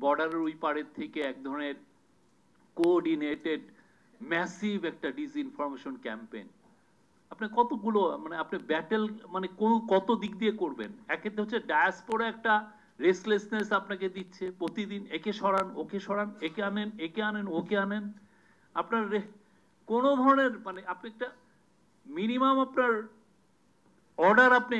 বর্ডারের ওই পারের থেকে এক ধরনের কোঅর্ডিনেটেড ম্যাসিভ একটা ডিসইনফরমেশন ক্যাম্পেইন। আপনি কতগুলো মানে আপনি ব্যাটেল মানে কত দিক দিয়ে করবেন? একেতে হচ্ছে ডায়াসপোরা একটা রেসলেসনেস আপনাকে দিচ্ছে, প্রতিদিন একে সরান ওকে সরান, একে আনেন একে আনেন ওকে আনেন। আপনার কোনো ধরনের মানে আপনি একটা মিনিমাম আপনার অর্ডার আপনি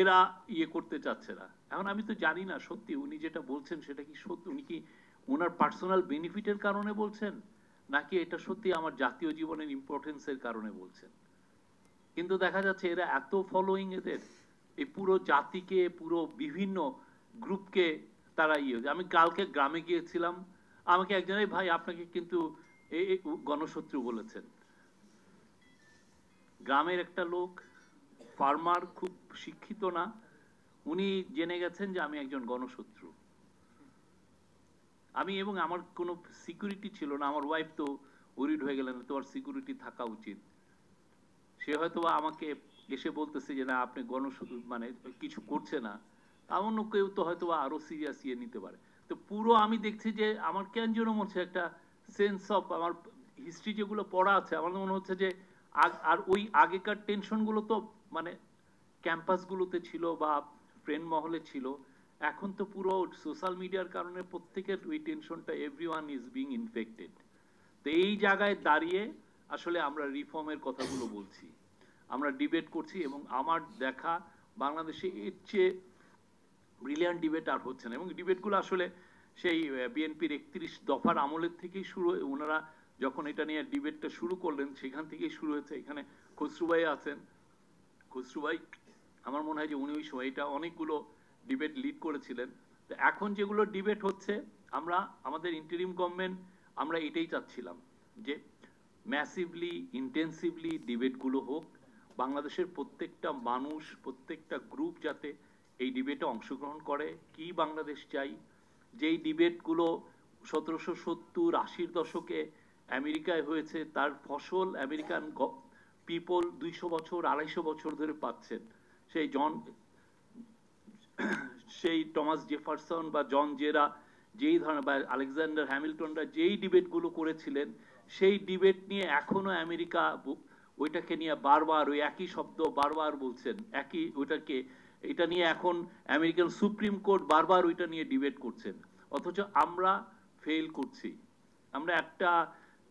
এরা ইয়ে করতে চাচ্ছে না। এখন আমি তো জানি না সত্যি উনি যেটা বলছেন সেটা কি সত্যি, উনি কি ওনার পার্সোনাল বেনিফিটের কারণে বলছেন নাকি এটা সত্যি আমার জাতীয় জীবনের ইম্পর্টেন্সের কারণে বলছেন। কিন্তু দেখা যাচ্ছে এরা এত ফলোয়িং এদের, এই পুরো জাতিকে পুরো বিভিন্ন গ্রুপকে তারা ইয়ে। আমি কালকে গ্রামে গিয়েছিলাম, আমাকে একজনের ভাই আপনাকে কিন্তু এই গণশত্রু বলেছেন। গ্রামের একটা লোক, ফার্মার, খুব শিক্ষিত না, উনি জেনে গেছেন যে আমি একজন গণশত্রু। আমি এবং আমার কোনো সিকিউরিটি ছিল না, আমার ওয়াইফ তো ওরিড হয়ে গেলেন তোমার সিকিউরিটি থাকা উচিত। সে হয়তো আমাকে এসে বলতেছে যে না আপনি মানে কিছু করছে না, এমন কেউ তো হয়তো আরো সিরিয়াস ইয়ে নিতে পারে। তো পুরো আমি দেখছি যে আমার কেন যেন মনে হচ্ছে একটা সেন্স অফ, আমার হিস্ট্রি যেগুলো পড়া আছে আমার মনে হচ্ছে যে আর ওই আগেকার টেনশন গুলো তো মানে ক্যাম্পাস গুলোতে ছিল বা ফ্রেন্ড মহলে ছিল, এখন তো পুরো সোশ্যাল মিডিয়ার কারণে প্রত্যেকের ওই টেনশনটা, এভরিওয়ান ইজ বিং ইনফেক্টেড। তো এই জায়গায় দাঁড়িয়ে আসলে আমরা রিফর্মের কথাগুলো বলছি, আমরা ডিবেট করছি, এবং আমার দেখা বাংলাদেশে এর চেয়ে ব্রিলিয়ান্ট ডিবেট আর হচ্ছে না। এবং ডিবেটগুলো আসলে সেই বিএনপির 31 দফার আমলের থেকেই শুরু, ওনারা যখন এটা নিয়ে ডিবেটটা শুরু করলেন সেখান থেকেই শুরু হয়েছে। এখানে খসরু ভাই আছেন, খসরু ভাই আমার মনে হয় যে উনি ওই সময় এটা অনেকগুলো ডিবেট লিড করেছিলেন। তো এখন যেগুলো ডিবেট হচ্ছে, আমরা আমাদের ইন্টারিম গভর্নমেন্ট আমরা এটাই চাচ্ছিলাম যে ম্যাসিভলি ইন্টেন্সিভলি ডিবেটগুলো হোক, বাংলাদেশের প্রত্যেকটা মানুষ প্রত্যেকটা গ্রুপ যাতে এই ডিবেটে অংশগ্রহণ করে। কি বাংলাদেশ চাই, যেই ডিবেটগুলো 1770-80 দশকে আমেরিকায় হয়েছে তার ফসল আমেরিকান পিপল 200 বছর 250 বছর ধরে পাচ্ছেন। সেই টমাস জেফারসন বা জন জেরা যেই ধরনের, বা আলেকজান্ডার হ্যামিল্টনরা যেই ডিবেটগুলো করেছিলেন, সেই ডিবেট নিয়ে এখনো আমেরিকা ওইটাকে নিয়ে বারবার ওই একই শব্দ বারবার বলছেন, একই ওইটাকে, এটা নিয়ে এখন আমেরিকান সুপ্রিম কোর্ট বারবার ওইটা নিয়ে ডিবেট করছেন। অথচ আমরা ফেল করছি, আমরা একটা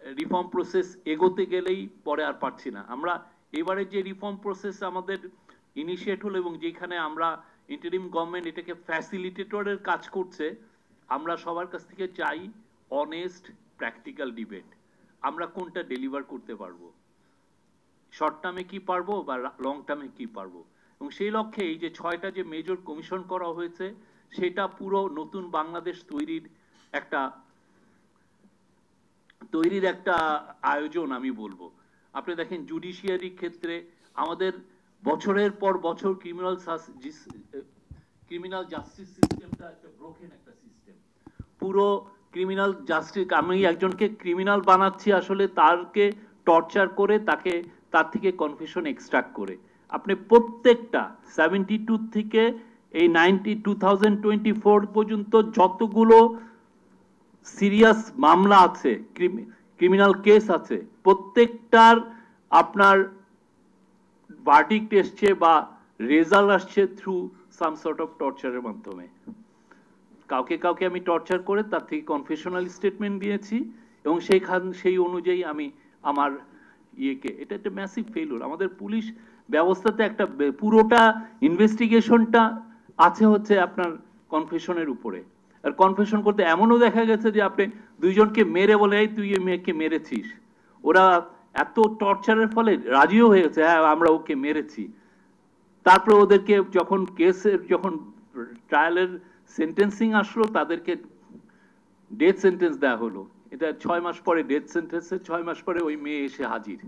রিফর্ম প্রসেস এগোতে গেলেই পরে আর পারছি না। আমরা এবারে যে রিফর্ম প্রসেস আমাদের ইনিশিয়েট হলো এবং যেখানে আমরা ইন্টারিম গভর্নমেন্ট এটাকে ফ্যাসিলিটেটরের কাজ করছে, আমরা সবার কাছ থেকে চাই অনেস্ট প্র্যাকটিক্যাল ডিবেট। আমরা কোনটা ডেলিভার করতে পারবো, শর্ট টার্মে কি পারবো বা লং টার্মে কি পারবো। এবং সেই লক্ষ্যে এই যে 6টা যে মেজর কমিশন করা হয়েছে, সেটা পুরো নতুন বাংলাদেশ তৈরির একটা আয়োজন আমি বলবো। আপনি দেখেন জুডিশিয়ারি ক্ষেত্রে আমাদের বছরের পর বছর ক্রিমিনাল জাস্টিস সিস্টেমটা একটা ব্রোকেন একটা সিস্টেম। পুরো ক্রিমিনাল জাস্টিস, আমি একজনকে ক্রিমিনাল বানাচ্ছি আসলে তারকে টর্চার করে তার থেকে কনফেশন এক্সট্রাক্ট করে। আপনি প্রত্যেকটা 72 থেকে এই 2024 পর্যন্ত যতগুলো সিরিয়াস মামলা আছে, ক্রিমিনাল কেস আছে, প্রত্যেকটার আপনার ভার্ডিক্ট এসছে বা রেজাল্ট আসছে থ্রু সাম সর্ট অফ টর্চারের মাধ্যমে। কাউকে আমি টর্চার করে তার থেকে কনফেশনাল স্টেটমেন্ট দিয়েছি এবং সেই অনুযায়ী আমি আমার এটা একটা ম্যাসিভ ফেলিউর। আমাদের পুলিশ ব্যবস্থাতে একটা পুরোটা ইনভেস্টিগেশনটা আছে হচ্ছে আপনার কনফেশনের উপরে। আর কনফেশন করতে এমনও দেখা গেছে যে আপনি দুইজনকে মেরে বলে এই তুই এই মেয়েকে মেরেছিস, ওরা এত টর্চারের ফলে রাজিও হয়ে গেছে হ্যাঁ আমরা ওকে মেরেছি। তারপরে ওদেরকে যখন ট্রায়ালের সেন্টেন্সিং আসলো তাদেরকে ডেথ সেন্টেন্স দেওয়া হলো। এটা 6 মাস পরে ডেথ সেন্টেন্সে 6 মাস পরে ওই মেয়ে এসে হাজির।